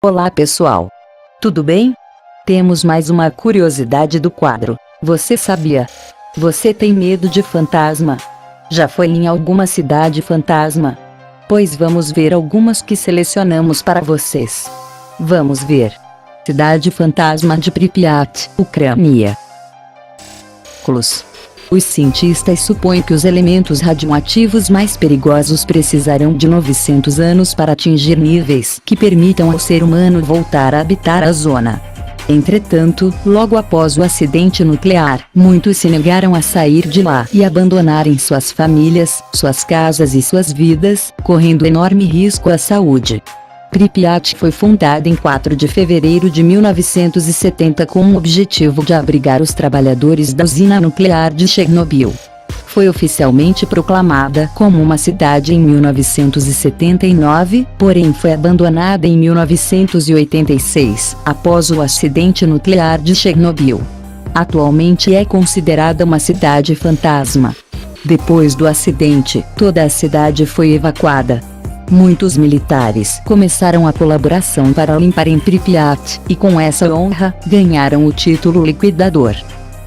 Olá pessoal! Tudo bem? Temos mais uma curiosidade do quadro. Você sabia? Você tem medo de fantasma? Já foi em alguma cidade fantasma? Pois vamos ver algumas que selecionamos para vocês. Vamos ver. Cidade fantasma de Pripyat, Ucrânia. Os cientistas supõem que os elementos radioativos mais perigosos precisarão de 900 anos para atingir níveis que permitam ao ser humano voltar a habitar a zona. Entretanto, logo após o acidente nuclear, muitos se negaram a sair de lá e abandonarem suas famílias, suas casas e suas vidas, correndo enorme risco à saúde. Pripyat foi fundada em 4 de fevereiro de 1970 com o objetivo de abrigar os trabalhadores da usina nuclear de Chernobyl. Foi oficialmente proclamada como uma cidade em 1979, porém foi abandonada em 1986, após o acidente nuclear de Chernobyl. Atualmente é considerada uma cidade fantasma. Depois do acidente, toda a cidade foi evacuada. Muitos militares começaram a colaboração para limparem Pripyat, e com essa honra, ganharam o título liquidador.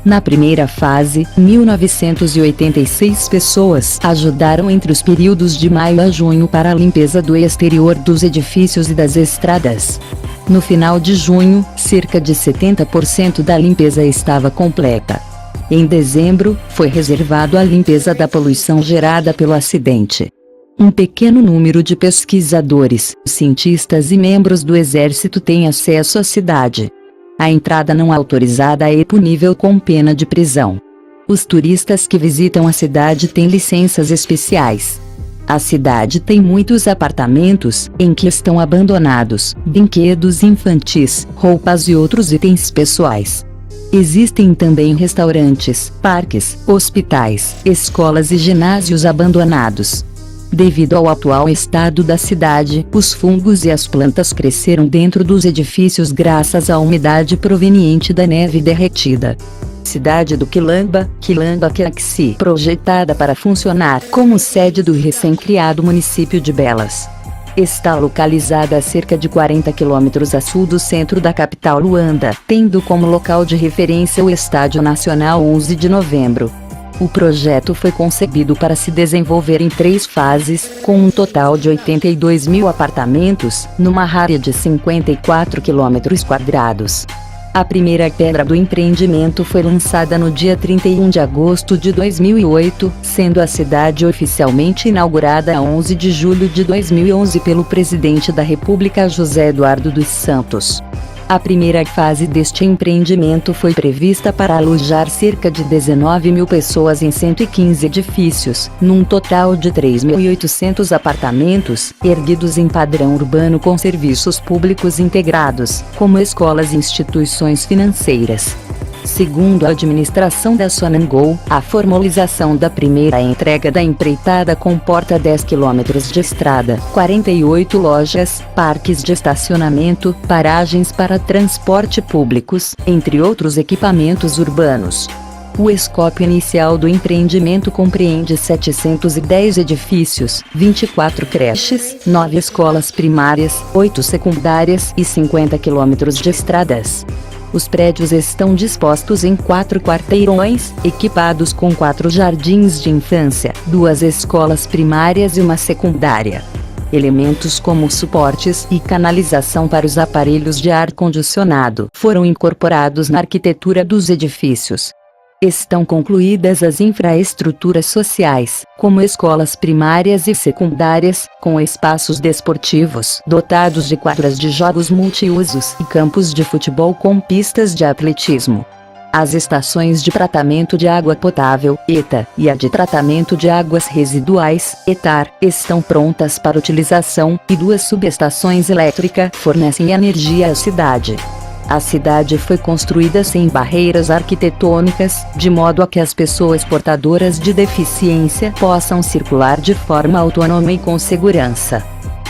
Na primeira fase, 1986 pessoas ajudaram entre os períodos de maio a junho para a limpeza do exterior dos edifícios e das estradas. No final de junho, cerca de 70% da limpeza estava completa. Em dezembro, foi reservado à limpeza da poluição gerada pelo acidente. Um pequeno número de pesquisadores, cientistas e membros do exército têm acesso à cidade. A entrada não autorizada é punível com pena de prisão. Os turistas que visitam a cidade têm licenças especiais. A cidade tem muitos apartamentos, em que estão abandonados, brinquedos infantis, roupas e outros itens pessoais. Existem também restaurantes, parques, hospitais, escolas e ginásios abandonados. Devido ao atual estado da cidade, os fungos e as plantas cresceram dentro dos edifícios graças à umidade proveniente da neve derretida. Cidade do Quilamba, Quilamba-Caxi, projetada para funcionar como sede do recém-criado município de Belas. Está localizada a cerca de 40 quilômetros a sul do centro da capital Luanda, tendo como local de referência o Estádio Nacional 11 de Novembro. O projeto foi concebido para se desenvolver em 3 fases, com um total de 82 mil apartamentos, numa área de 54 km². A primeira pedra do empreendimento foi lançada no dia 31 de agosto de 2008, sendo a cidade oficialmente inaugurada a 11 de julho de 2011 pelo presidente da República José Eduardo dos Santos. A primeira fase deste empreendimento foi prevista para alojar cerca de 19 mil pessoas em 115 edifícios, num total de 3.800 apartamentos, erguidos em padrão urbano com serviços públicos integrados, como escolas e instituições financeiras. Segundo a administração da Sonangol, a formalização da primeira entrega da empreitada comporta 10 quilômetros de estrada, 48 lojas, parques de estacionamento, paragens para transporte públicos, entre outros equipamentos urbanos. O escopo inicial do empreendimento compreende 710 edifícios, 24 creches, 9 escolas primárias, 8 secundárias e 50 quilômetros de estradas. Os prédios estão dispostos em 4 quarteirões, equipados com 4 jardins de infância, 2 escolas primárias e uma secundária. Elementos como suportes e canalização para os aparelhos de ar-condicionado foram incorporados na arquitetura dos edifícios. Estão concluídas as infraestruturas sociais, como escolas primárias e secundárias, com espaços desportivos dotados de quadras de jogos multiusos e campos de futebol com pistas de atletismo. As estações de tratamento de água potável, ETA, e a de tratamento de águas residuais, ETAR, estão prontas para utilização, e 2 subestações elétricas fornecem energia à cidade. A cidade foi construída sem barreiras arquitetônicas, de modo a que as pessoas portadoras de deficiência possam circular de forma autônoma e com segurança.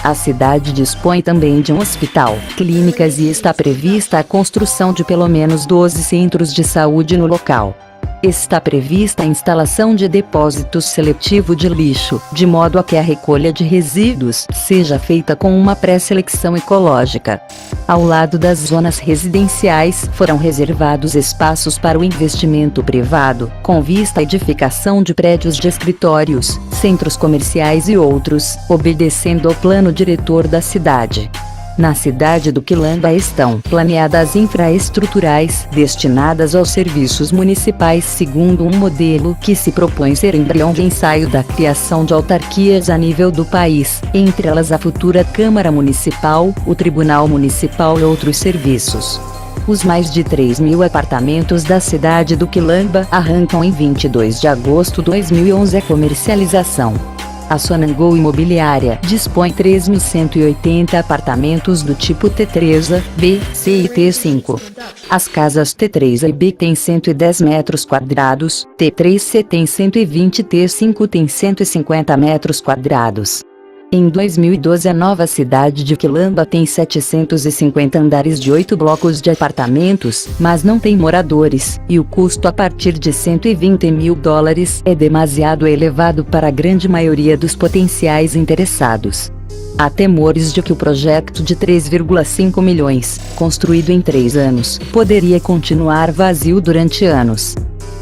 A cidade dispõe também de um hospital, clínicas e está prevista a construção de pelo menos 12 centros de saúde no local. Está prevista a instalação de depósitos seletivo de lixo, de modo a que a recolha de resíduos seja feita com uma pré-seleção ecológica. Ao lado das zonas residenciais foram reservados espaços para o investimento privado, com vista à edificação de prédios de escritórios, centros comerciais e outros, obedecendo ao plano diretor da cidade. Na cidade do Quilamba estão planeadas infraestruturais destinadas aos serviços municipais segundo um modelo que se propõe ser embrião de ensaio da criação de autarquias a nível do país, entre elas a futura Câmara Municipal, o Tribunal Municipal e outros serviços. Os mais de 3.000 apartamentos da cidade do Quilamba arrancam em 22 de agosto de 2011 a comercialização. A Sonangol Imobiliária dispõe 3.180 apartamentos do tipo T3A, B, C e T5. As casas T3A e B têm 110 metros quadrados, T3C tem 120 e T5 tem 150 metros quadrados. Em 2012 a nova cidade de Quilamba tem 750 andares de 8 blocos de apartamentos, mas não tem moradores, e o custo a partir de $120 mil é demasiado elevado para a grande maioria dos potenciais interessados. Há temores de que o projeto de 3,5 milhões, construído em 3 anos, poderia continuar vazio durante anos.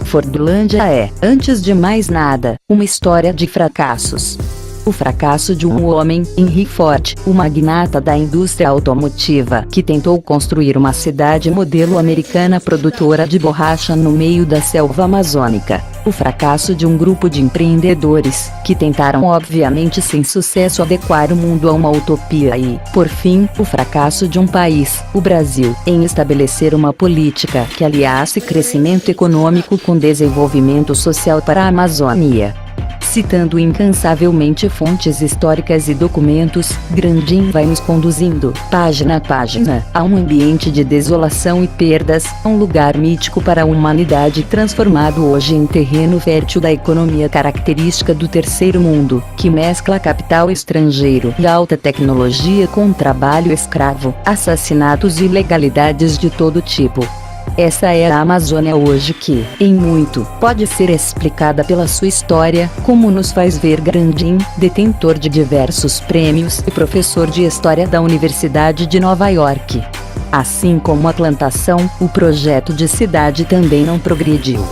Fordlândia é, antes de mais nada, uma história de fracassos. O fracasso de um homem, Henry Ford, o magnata da indústria automotiva, que tentou construir uma cidade modelo americana produtora de borracha no meio da selva amazônica. O fracasso de um grupo de empreendedores, que tentaram obviamente sem sucesso adequar o mundo a uma utopia e, por fim, o fracasso de um país, o Brasil, em estabelecer uma política que aliasse crescimento econômico com desenvolvimento social para a Amazônia. Citando incansavelmente fontes históricas e documentos, Grandin vai nos conduzindo, página a página, a um ambiente de desolação e perdas, a um lugar mítico para a humanidade transformado hoje em terreno fértil da economia característica do terceiro mundo, que mescla capital estrangeiro e alta tecnologia com trabalho escravo, assassinatos e ilegalidades de todo tipo. Essa é a Amazônia hoje que, em muito, pode ser explicada pela sua história, como nos faz ver Grandin, detentor de diversos prêmios e professor de História da Universidade de Nova York. Assim como a plantação, o projeto de cidade também não progrediu.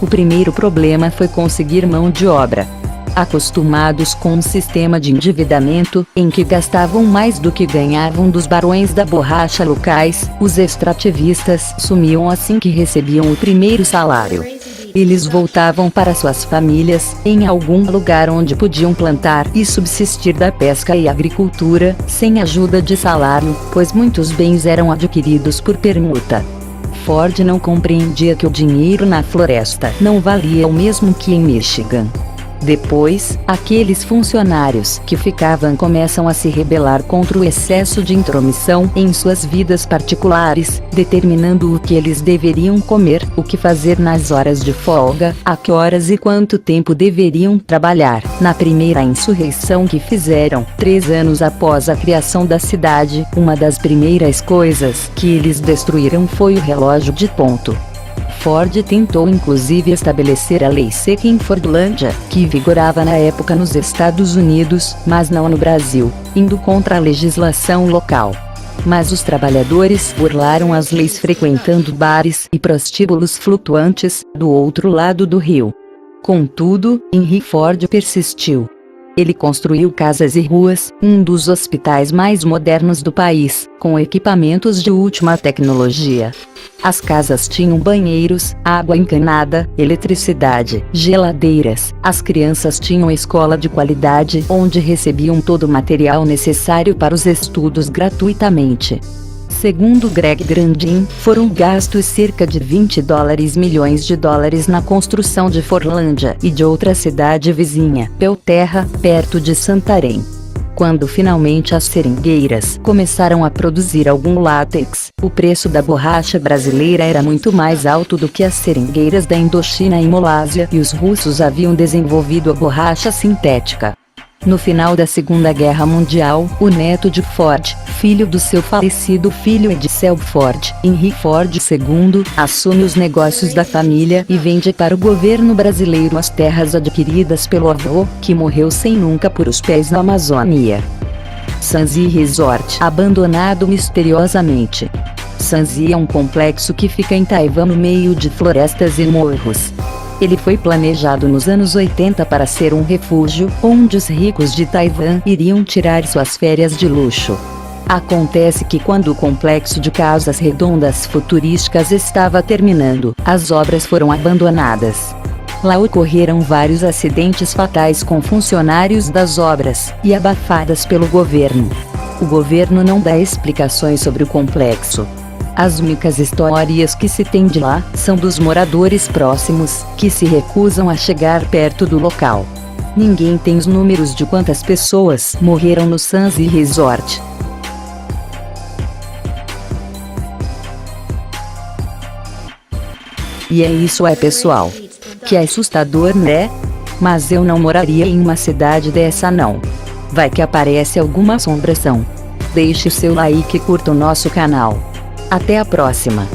O primeiro problema foi conseguir mão de obra. Acostumados com um sistema de endividamento, em que gastavam mais do que ganhavam dos barões da borracha locais, os extrativistas sumiam assim que recebiam o primeiro salário. Eles voltavam para suas famílias, em algum lugar onde podiam plantar e subsistir da pesca e agricultura, sem ajuda de salário, pois muitos bens eram adquiridos por permuta. Ford não compreendia que o dinheiro na floresta não valia o mesmo que em Michigan. Depois, aqueles funcionários que ficavam começam a se rebelar contra o excesso de intromissão em suas vidas particulares, determinando o que eles deveriam comer, o que fazer nas horas de folga, a que horas e quanto tempo deveriam trabalhar. Na primeira insurreição que fizeram, 3 anos após a criação da cidade, uma das primeiras coisas que eles destruíram foi o relógio de ponto. Ford tentou inclusive estabelecer a lei seca em Fordlândia, que vigorava na época nos Estados Unidos, mas não no Brasil, indo contra a legislação local. Mas os trabalhadores burlaram as leis frequentando bares e prostíbulos flutuantes, do outro lado do rio. Contudo, Henry Ford persistiu. Ele construiu casas e ruas, um dos hospitais mais modernos do país, com equipamentos de última tecnologia. As casas tinham banheiros, água encanada, eletricidade, geladeiras. As crianças tinham escola de qualidade onde recebiam todo o material necessário para os estudos gratuitamente. Segundo Greg Grandin, foram gastos cerca de $20 milhões na construção de Fordlândia e de outra cidade vizinha, Belterra, perto de Santarém. Quando finalmente as seringueiras começaram a produzir algum látex, o preço da borracha brasileira era muito mais alto do que as seringueiras da Indochina e Malásia, e os russos haviam desenvolvido a borracha sintética. No final da Segunda Guerra Mundial, o neto de Ford, filho do seu falecido filho Edsel Ford, Henry Ford II, assume os negócios da família e vende para o governo brasileiro as terras adquiridas pelo avô, que morreu sem nunca pôr os pés na Amazônia. Sansi Resort, abandonado misteriosamente. Sansi é um complexo que fica em Taiwan no meio de florestas e morros. Ele foi planejado nos anos 80 para ser um refúgio, onde os ricos de Taiwan iriam tirar suas férias de luxo. Acontece que quando o complexo de casas redondas futurísticas estava terminando, as obras foram abandonadas. Lá ocorreram vários acidentes fatais com funcionários das obras, e abafadas pelo governo. O governo não dá explicações sobre o complexo. As únicas histórias que se tem de lá são dos moradores próximos, que se recusam a chegar perto do local. Ninguém tem os números de quantas pessoas morreram no Sansi Resort. E é isso pessoal. Que assustador, né? Mas eu não moraria em uma cidade dessa não. Vai que aparece alguma assombração. Deixe o seu like e curta o nosso canal. Até a próxima!